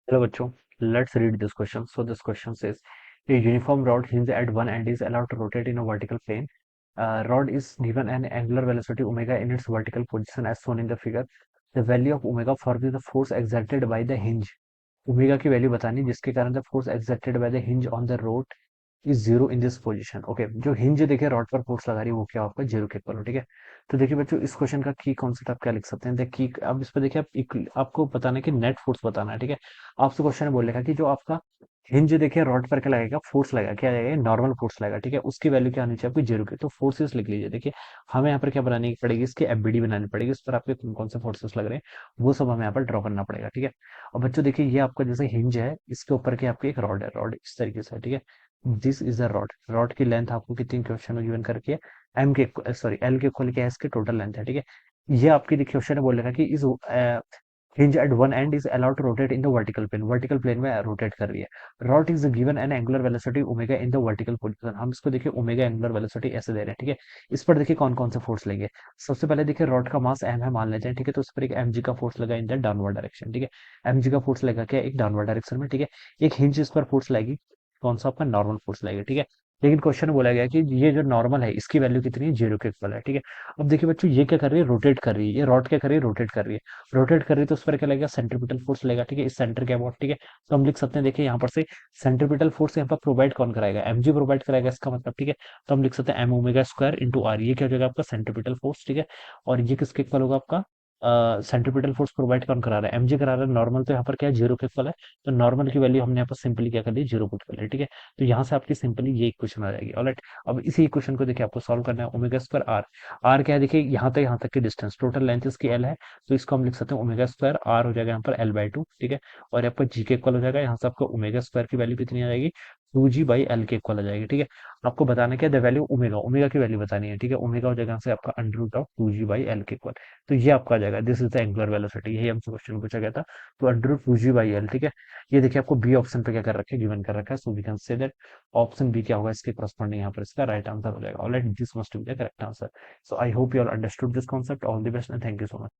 Hello बच्चों, let's read this question. So this question says, a uniform rod hinge at one end is allowed to rotate in a vertical plane. Rod is given an angular velocity omega in its vertical position as shown in the figure. The value of omega for the force exerted by the hinge. Omega की value बतानी जिसके कारण the force exerted by the hinge on the road is zero in this position. Okay, जो hinge देखिए rod पर force लगा रही है वो क्या आपका जीरो के इक्वल हो। ठीक है, तो देखिए बच्चों इस क्वेश्चन का की कॉन्सेप्ट आप क्या लिख सकते हैं। देखिए अब इस पर देखिए आपको बताना है कि नेट फोर्स बताना है। ठीक है, आपसे क्वेश्चन बोलेगा कि जो आपका हिंज देखिए रॉड पर क्या लगेगा, फोर्स लगेगा, क्या लगेगा, नॉर्मल फोर्स लगेगा। ठीक है, उसकी वैल्यू क्या आनी चाहिए आपकी जीरो की, तो फोर्सेस लिख लीजिए। देखिए हमें यहाँ पर क्या बनानी पड़ेगी, इसकी एफबीडी बनानी पड़ेगी, उस पर आपके कौन कौन से फोर्सेस लग रहे हैं वो सब हमें यहाँ पर ड्रॉ करना पड़ेगा। ठीक है, और बच्चों देखिए ये आपका जैसे हिंज है, इसके ऊपर के आपकी एक रॉड है, रॉड इस तरीके से है। ठीक है, this is a rod. Rod की लेंथ आपको कितनी क्वेश्चन में गिवन करके है, एम के सॉरी एल के इक्वल क्या है, इसकी टोटल लेंथ है। ठीक है, ये आपकी देखिए क्वेश्चन में बोलेगा कि इस hinge at one end is allowed to rotate in the vertical plane में रोटेट कर रही है। Rod is given an angular velocity omega in the vertical position. हम इसको देखिए ओमेगा एंगुलर वेलोसिटी ऐसे दे रहे हैं। ठीक है, इस पर देखिए कौन कौन से फोर्स लेंगे। सबसे पहले देखिए रॉड का मास एम है मान लेते हैं। ठीक है, तो उस पर एक mg का फोर्स लगा इन द डाउनवर्ड डायरेक्शन। ठीक है, mg का फोर्स लगा क्या, एक डाउनवर्ड डायरेक्शन में। ठीक है, एक हिंज इस पर फोर्स लगेगी, कौन सा आपका नॉर्मल फोर्स लगेगा। ठीक है, लेकिन क्वेश्चन बोला गया कि ये जो नॉर्मल है इसकी वैल्यू कितनी है, जीरो के इक्वल है। ठीक है, अब देखिए बच्चों ये क्या कर रही है, रोटेट कर रही है। ये रॉड क्या कर रही है, रोटेट कर रही है। रोटेट कर रही है तो उस पर क्या लगेगा, सेंट्रीपिटल फोर्स लगेगा। ठीक है, इस सेंटर के अबाउट। ठीक है, तो हम लिख सकते हैं देखिए यहाँ पर से सेंट्रीपिटल फोर्स यहाँ पर प्रोवाइड कौन कराएगा, mg प्रोवाइड कराएगा इसका मतलब। ठीक है, तो हम लिख सकते हैं M omega square into R. ये क्या हो जाएगा आपका सेंट्रीपिटल फोर्स। ठीक है, और ये किसके इक्वल होगा आपका, सेंट्रीपिटल फोर्स प्रोवाइड कौन करा रहा है, mg करा रहा है। नॉर्मल तो यहाँ पर क्या है, जीरो के इक्वल है, तो नॉर्मल की वैल्यू हमने यहाँ पर सिंपली क्या कर ली, जीरो पुट कर ली। ठीक है, तो यहाँ से आपकी सिंपली ये इक्वेशन आ जाएगी। ऑलराइट, अब इसी इक्वेशन को देखिए आपको सॉल्व करना है। ओमेगा स्क्वायर आर, आर क्या है देखिए यहाँ तक की डिस्टेंस, टोटल लेंथ इसकी एल है, तो इसको हम लिख सकते हैं ओमेगा स्क्वायर आर हो जाएगा यहाँ पर एल बाई टू। ठीक है, और यहाँ पर जी के इक्वल हो जाएगा, यहाँ से आपको ओमेगा स्क्वायर की वैल्यू कितनी आ जाएगी, टू जी बाई एल के इक्वल आ जाएगी। ठीक है, आपको बताना क्या, द वैल्यू ओमेगा, ओमेगा की वैल्यू बतानी है। ठीक है, ओमेगा हो जाएगा यहाँ से आपका under root of two G by L के इक्वल। तो ये आपका आ जाएगा, this is the angular velocity. यही हमसे क्वेश्चन पूछा गया था, तो under root two G by L. ठीक है, ये देखिए आपको बी ऑप्शन पे क्या कर रखा है, गिवन कर रखा है। So we can say that option B क्या होगा, इसके करस्पॉन्डिंग यहाँ पर इसका राइट आंसर हो जाएगा। Alright, this must be the correct answer. So I hope you all understood this concept. All the best and thank you so much.